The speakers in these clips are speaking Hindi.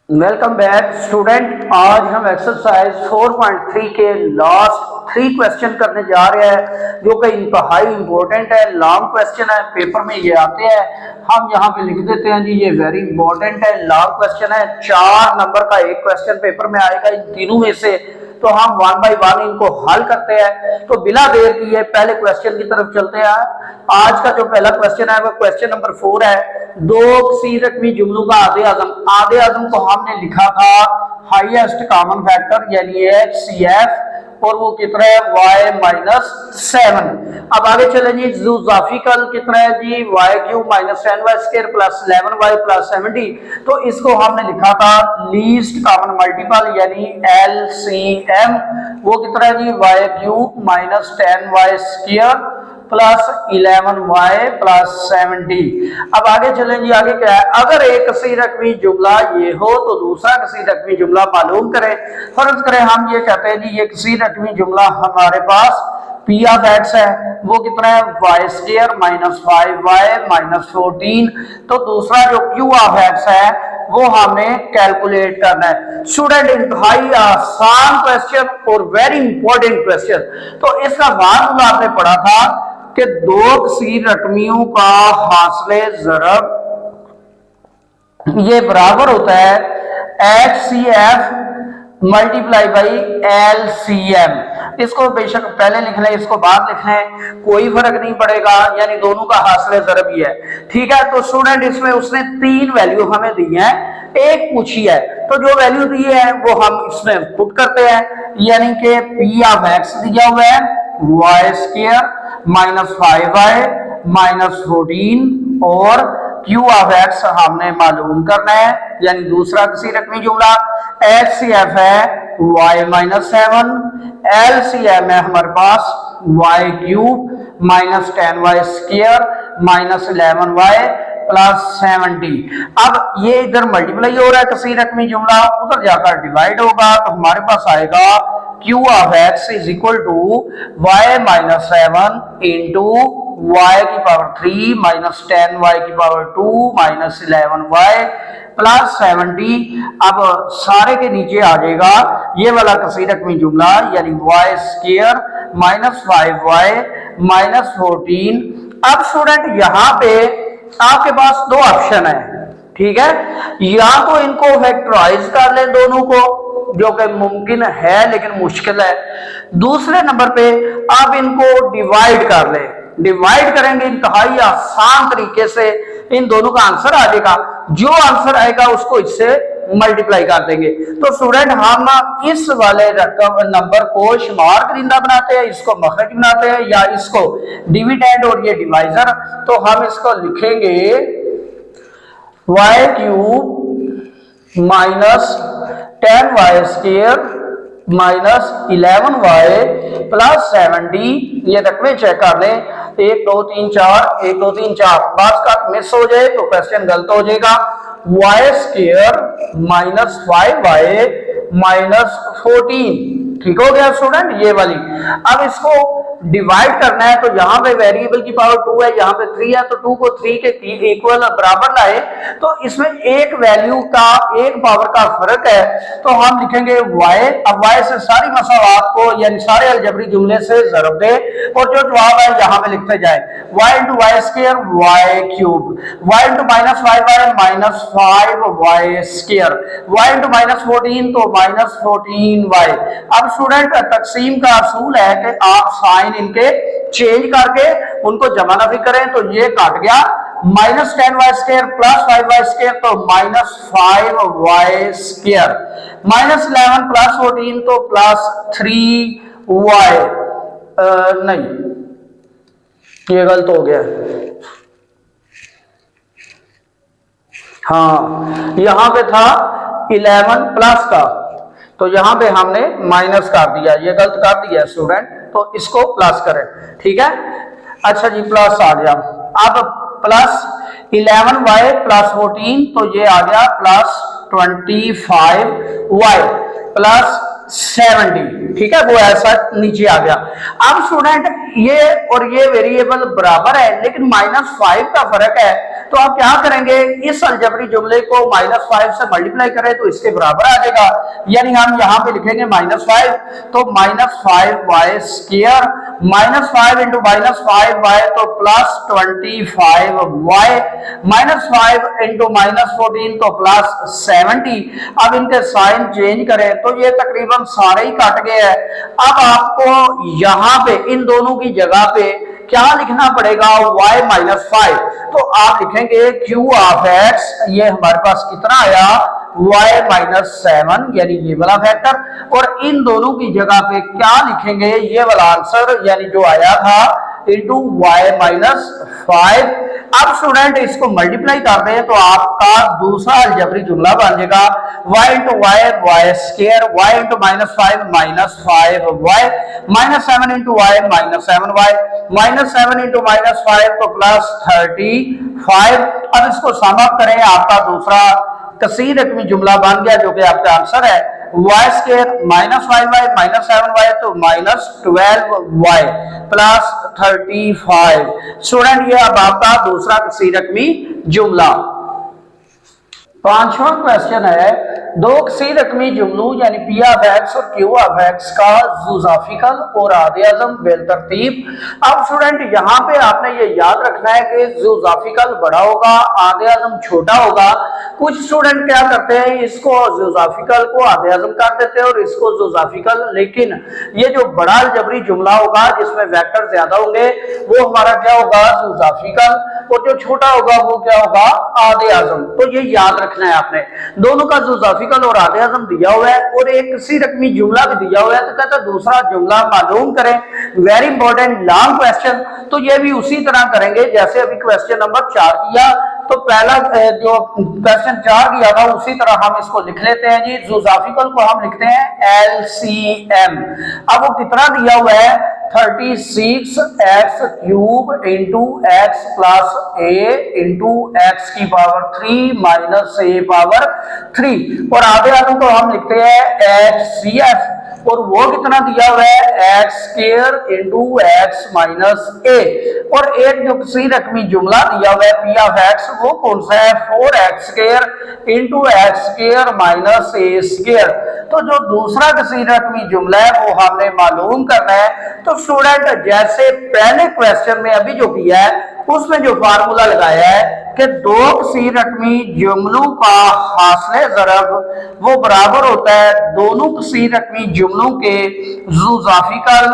Welcome back student. आज हम एक्सरसाइज 4.3 के लास्ट 3 क्वेश्चन करने जा रहे हैं जो कि इंतहाई इंपॉर्टेंट है। लॉन्ग क्वेश्चन है, पेपर में ये आते हैं। हम यहाँ पे लिख देते हैं जी, ये वेरी इंपॉर्टेंट है, लॉन्ग क्वेश्चन है। 4 नंबर का एक क्वेश्चन पेपर में आएगा इन तीनों में से, तो हम 1 बाय 1 इनको हल करते हैं। तो बिना देर किए पहले क्वेश्चन की तरफ चलते हैं। आज का जो पहला क्वेश्चन है वो क्वेश्चन नंबर 4 है। दो किसी रकमी जुमलों का आधे आजम को हमने लिखा था हाईएस्ट कॉमन फैक्टर यानी HCF, और वो कितना है y-7। अब आगे चले जी, ज़ाफिकल कितना है जी y³ -10y² + 11y + 70। तो इसको हमने लिखा था लीस्ट कॉमन मल्टीपल यानी LCM, वो कितना है जी y³ -10y² + 11y + 70। अब आगे चलें जी, आगे क्या है, अगर एक कसीर रकमी जुमला ये हो तो दूसरा कसीर रकमी जुमला मालूम करें। फर्ज करें हम ये कहते हैं जी ये कसीर रकमी जुमला हमारे पास P of X है, वो कितना है y² -5y -14। तो दूसरा जो Q of X है वो हमें कैलकुलेट करना है। स्टूडेंट इंतहाई आसान क्वेश्चन और वेरी इंपॉर्टेंट क्वेश्चन। तो इसका फार्मूला आपने पढ़ा था कि दो कसीर रकमियों का हासिले ज़रब ये बराबर होता है HCF × LCM। इसको बेशक पहले लिख लें, इसको बाद लिख लें, कोई फर्क नहीं पड़ेगा, यानी दोनों का हासिले ज़रब ही है। ठीक है, तो स्टूडेंट इसमें उसने 3 वैल्यू हमें दी है, एक पूछी है, तो जो वैल्यू दी है वो हम इसमें पुट करते हैं। यानी कि P of X दिया हुआ है y² -5y -14 और Q of X हमने मालूम करना है, यानी दूसरा किसी रकमी जुमला HCF है y-7, LCM है हमारे पास y³ -10y² -11y + 70। अब ये इधर मल्टीप्लाई हो रहा है कसीर रकमी जुमला, उधर जाकर डिवाइड होगा, तो हमारे पास आएगा Q of X = y-7 × y³ -10y² -11y + 70। अब सारे के नीचे आ जाएगा ये वाला कसीर रकमी जुमला यानी y² -5y -14। अब स्टूडेंट यहाँ पे आपके पास 2 ऑप्शन है। ठीक है, या तो इनको फैक्टराइज कर लें दोनों को, जो कि मुमकिन है लेकिन मुश्किल है। दूसरे नंबर पे आप इनको डिवाइड कर लें। डिवाइड करेंगे इंतहाई आसान तरीके से, इन दोनों का आंसर आ जाएगा। जो आंसर आएगा उसको इससे मल्टीप्लाई कर देंगे। तो स्टूडेंट हम इस वाले रकम नंबर को शुमार करिंदा बनाते हैं, इसको मखरज बनाते हैं, या इसको डिविडेंड और ये डिवाइजर। तो हम इसको लिखेंगे y³ -10y² -11y + 70। ये रकमें चेक कर लें, 1 2 3 4, 1 2 3 4, बात का मिस हो जाए तो क्वेश्चन गलत हो जाएगा। y² -5y -14, ठीक हो गया स्टूडेंट, ये वाली। अब इसको डिवाइड करना है, तो यहाँ पे वेरिएबल की पावर 2 है, यहाँ पे 3 है, तो 2 को 3 के इक्वल बराबर लाए, तो इसमें एक वैल्यू का एक पावर का फर्क है, तो हम लिखेंगे y। अब y से सारी मसावात को यानी सारे अलजबरी जुमले से ज़रब दे, और जो जवाब है यहाँ पे लिखते जाए y × y² y³ y × -5y -5y² y × -14 तो -14y। अब स्टूडेंट तकसीम का असूल है कि आप साइन इनके चेंज करके उनको जमा नफी करें, तो ये काट गया -10y² + 5y² तो -5y² -11 + 14 तो +3y। नहीं, ये गलत हो गया। हाँ, यहां पे था 11 प्लस का, तो यहां पे हमने माइनस कर दिया, ये गलत कर दिया स्टूडेंट, तो इसको प्लस करें। ठीक है, अच्छा जी, प्लस आ गया। अब +11y + 14 तो ये आ गया +25y 70, ठीक है, वो ऐसा नीचे आ गया। अब स्टूडेंट ये और ये वेरिएबल बराबर है लेकिन -5 का फर्क है, तो आप क्या करेंगे, इस अलजेब्रिक जुमले को -5 से मल्टीप्लाई करें तो इसके बराबर आ जाएगा, यानी हम यहाँ पे लिखेंगे -5, तो -5y स्क्वायर, -5 इंटू -5y तो +25y, -5 इंटू -14 तो +70। अब इनके साइन चेंज करें तो ये तकरीबन सारे ही कट गए हैं। अब आपको यहाँ पे इन दोनों की जगह पे क्या लिखना पड़ेगा, y -5, तो आप लिखेंगे q ऑफ x, ये हमारे पास कितना आया, y -7, यानी ये वाला फैक्टर, और इन दोनों की जगह पे क्या लिखेंगे, ये वाला आंसर यानी जो आया था इंटू y -5। अब स्टूडेंट इसको मल्टीप्लाई कर दें तो आपका दूसरा अलजेब्रिक जुमला बन जाएगा y into y y square, y into -5 -5y, -7 into y -7y, -7 into -5 तो +35। अब इसको सम अप करें, आपका दूसरा कसीर रकमी जुमला बन गया जो कि आपका आंसर है y स्क्वायर -5y -7y तो -12y +35। स्टूडेंट ये अब आपका दूसरा कसीर रकमी जुमला। पांचवा क्वेश्चन है, दो कसीर रकमी जुमलों यानी P ऑफ x और Q ऑफ x का ज़ुज़ाफ़िकल और आदे-आज़म बेतरतीब। अब स्टूडेंट यहाँ पे आपने ये याद रखना है कि ज़ुज़ाफ़िकल बड़ा होगा, आदे-आज़म छोटा होगा। कुछ स्टूडेंट क्या करते हैं, इसको ज़ुज़ाफ़िकल को आदे-आज़म कर देते हैं और इसको ज़ुज़ाफ़िकल, लेकिन ये जो बड़ा अलजेब्री जुमला होगा जिसमें वेक्टर ज्यादा होंगे वो हमारा क्या होगा, ज़ुज़ाफ़िकल, और जो छोटा होगा वो क्या होगा, आदे-आज़म। तो ये याद रखना है आपने, दोनों का ज़ुज़ाफ़िकल और आदे-आज़म दिया हुआ है और एक किसी रकमी जुमला भी दिया हुआ है, तो कहता है दूसरा जुमला मालूम करें। वेरी इंपॉर्टेंट लॉन्ग क्वेश्चन, तो ये भी उसी तरह करेंगे जैसे अभी क्वेश्चन नंबर 4 किया। तो पहला जो क्वेश्चन 4 किया था उसी तरह हम इसको लिख लेते हैं जी। ज़ुज़ाफ़िकल को हम लिखते हैं LCM। अब वो कितना दिया हुआ है, 36x³ into x plus a into x की पावर 3 माइनस a पावर 3, और आधे को हम लिखते हैं HCF, और वो कितना दिया हुआ है, x² into x minus a, और एक जो किसी रकमी जुमला दिया हुआ है P ऑफ x, वो कौन सा है, 4x² into x² minus a²। तो जो दूसरा किसी रकमी जुमला है वो हमने मालूम करना है। तो स्टूडेंट जैसे पहले क्वेश्चन में अभी जो किया है उसमें जो फार्मूला लगाया है कि दो किसी रकमी जुमलों का हासिल ज़रब वो बराबर होता है दोनों किसी रकमी जुमलों के ज़ुज़ाफ़िकल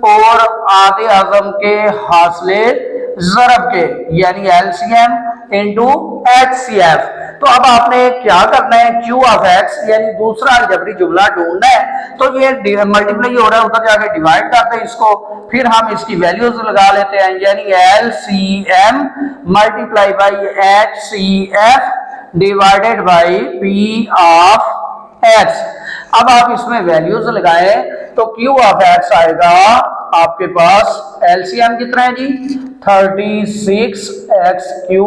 और आदे-आज़म के हासिल ज़रब के, यानी LCM इंटू HCF। तो अब आपने क्या करना है, Q ऑफ x यानी दूसरा अलजेब्रिक जुमला ढूंढना है। तो ये मल्टीप्लाई हो रहा है, उधर जाके डिवाइड करते हैं इसको, फिर हम इसकी वैल्यूज लगा लेते हैं, यानी LCM multiply by HCF divided by P of x। अब आप इसमें वैल्यूज लगाए तो Q ऑफ x आएगा आपके पास, LCM कितना है जी, 36x³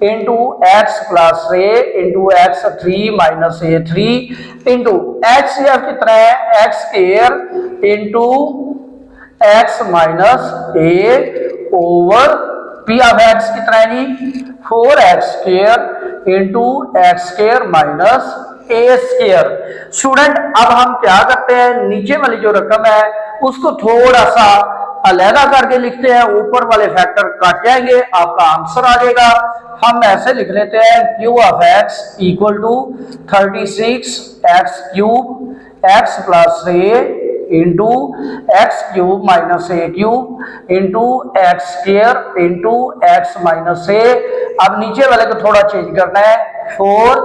into x plus a into x3 minus a3 into HCF कितना है, x² into x minus a over P of x कितना है जी, 4x² into x² minus a²। Student अब हम क्या करते हैं, नीचे वाली जो रकम है उसको थोड़ा सा अलहदा करके लिखते हैं, ऊपर वाले फैक्टर कट जाएंगे, आपका आंसर आ जाएगा। हम ऐसे लिख लेते हैं Q of x equal to 36x³ x plus a into x³ minus a³ into x² into x minus a। अब नीचे वाले को थोड़ा चेंज करना है, 4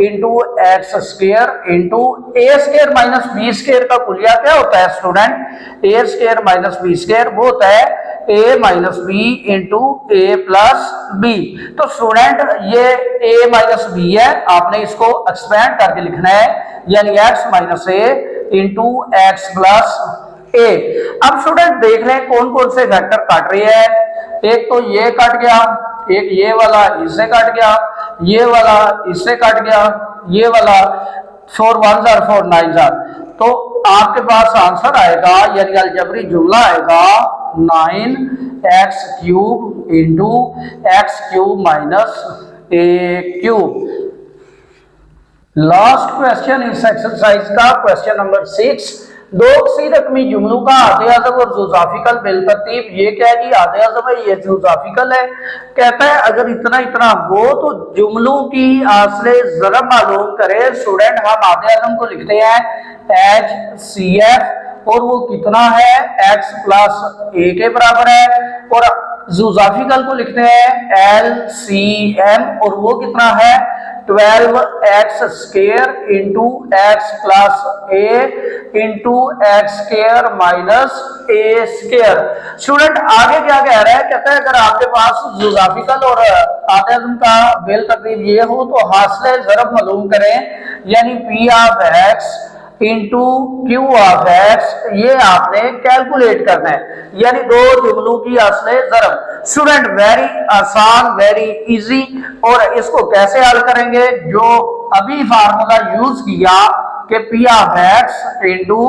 into x² into a² minus b² का कुलिया क्या होता है स्टूडेंट, a² माइनस b² वो होता है a minus B into a plus B. तो स्टूडेंट ये a माइनस बी है, आपने इसको एक्सपेंड करके लिखना है, यानी x minus a into x plus a। अब स्टूडेंट देख रहे हैं कौन कौन से वेक्टर काट रहे हैं, एक तो ये कट गया, एक ये वाला इससे कट गया, ये वाला इससे कट गया, ये वाला 4 1s 4 9s। तो आपके पास आंसर आएगा यानी अलजबरी जुमला आएगा 9x cube into X cube minus A cube. Last question इस एक्सरसाइज का क्वेश्चन नंबर 6। दो किसी रकमी जुमलों का आधे अज़म और जुज़ाफिकल बिलतरतीब। ये क्या है जी, आधे अज़म है, ये जुज़ाफिकल है। कहता है अगर इतना इतना हो तो जुमलों की असले ज़रब मालूम करें। स्टूडेंट हम आधे अज़म को लिखते हैं HCF और वो कितना है x प्लस a के बराबर है, और जुज़ाफिकल को लिखते हैं LCM और वो कितना है 12x square into X plus A into X square minus A square. Student आगे क्या कह रहा है, कहता है अगर आपके पास जुज़ाफिकल और आधे अज़म का बिलतरतीब ये हो तो हासिल ज़रब मालूम करें, यानी P of x into Q of x, ये आपने कैलकुलेट करना है, यानी दो जुमलों की असले ज़रब। स्टूडेंट वेरी आसान, वेरी इजी। और इसको कैसे हल करेंगे, जो अभी फार्मूला यूज किया कि P of X into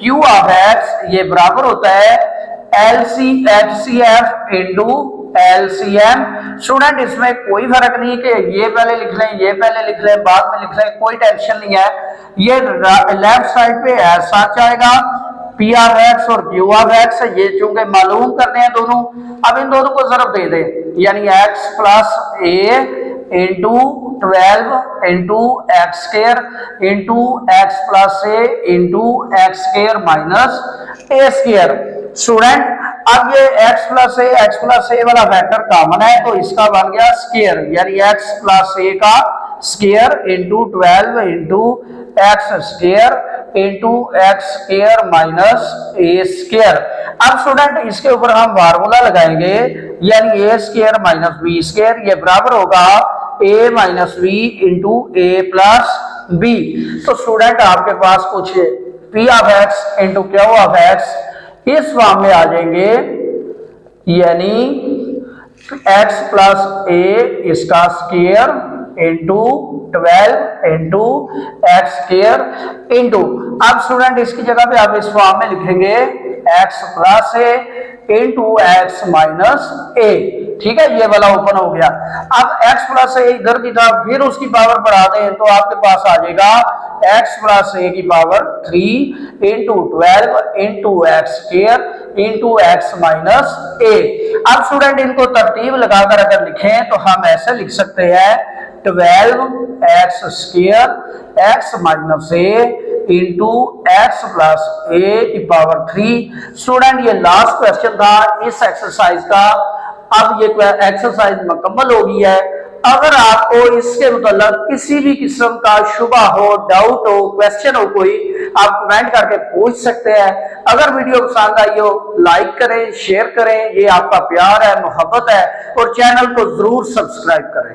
Q of x ये बराबर होता है LCHCF इंटू LCM। स्टूडेंट इसमें कोई फर्क नहीं कि ये पहले लिख लें, ये पहले लिख लें, बाद में लिख लें, कोई टेंशन नहीं है। ये लेफ्ट साइड पे ऐसा आएगा P ऑफ एक्स और Q ऑफ एक्स, ये चूंकि मालूम करने हैं दोनों, अब इन दोनों को जरूर दे दें, यानी x plus a into 12 into X square into X plus A into X square minus A square. Student अब ये x प्लस ए वाला वेक्टर कॉमन है तो इसका बन गया स्क्वायर, यानी x प्लस ए का square into 12 into X square into X square minus A square. अब स्टूडेंट इसके ऊपर हम फार्मूला लगाएंगे, यानी A square minus B square ये बराबर होगा a minus B into A plus B. तो स्टूडेंट आपके पास कुछ P of X into Q of X इस फॉर्म में आ जाएंगे, यानी x प्लस ए इसका square into 12 into X square into, अब स्टूडेंट इसकी जगह पे आप इस फॉर्म में लिखेंगे x plus A into X minus ए। ठीक है, ये वाला ओपन हो गया। अब x प्लस ए इधर की तरफ फिर उसकी पावर बढ़ा दें तो आपके पास आ जाएगा x प्लस ए की power 3 into 12 into X square into X minus A. अब स्टूडेंट इनको तरतीब लगाकर अगर लिखें तो हम ऐसे लिख सकते हैं 12 x square x minus A into X plus A की पावर 3। स्टूडेंट ये लास्ट क्वेश्चन था इस एक्सरसाइज का। अब ये एक्सरसाइज मुकम्मल हो गई है। अगर आपको इसके मतलब किसी भी किस्म का शुबा हो, डाउट हो, क्वेश्चन हो कोई, आप कमेंट करके पूछ सकते हैं। अगर वीडियो पसंद आई हो लाइक करें, शेयर करें, ये आपका प्यार है, मोहब्बत है, और चैनल को जरूर सब्सक्राइब करें।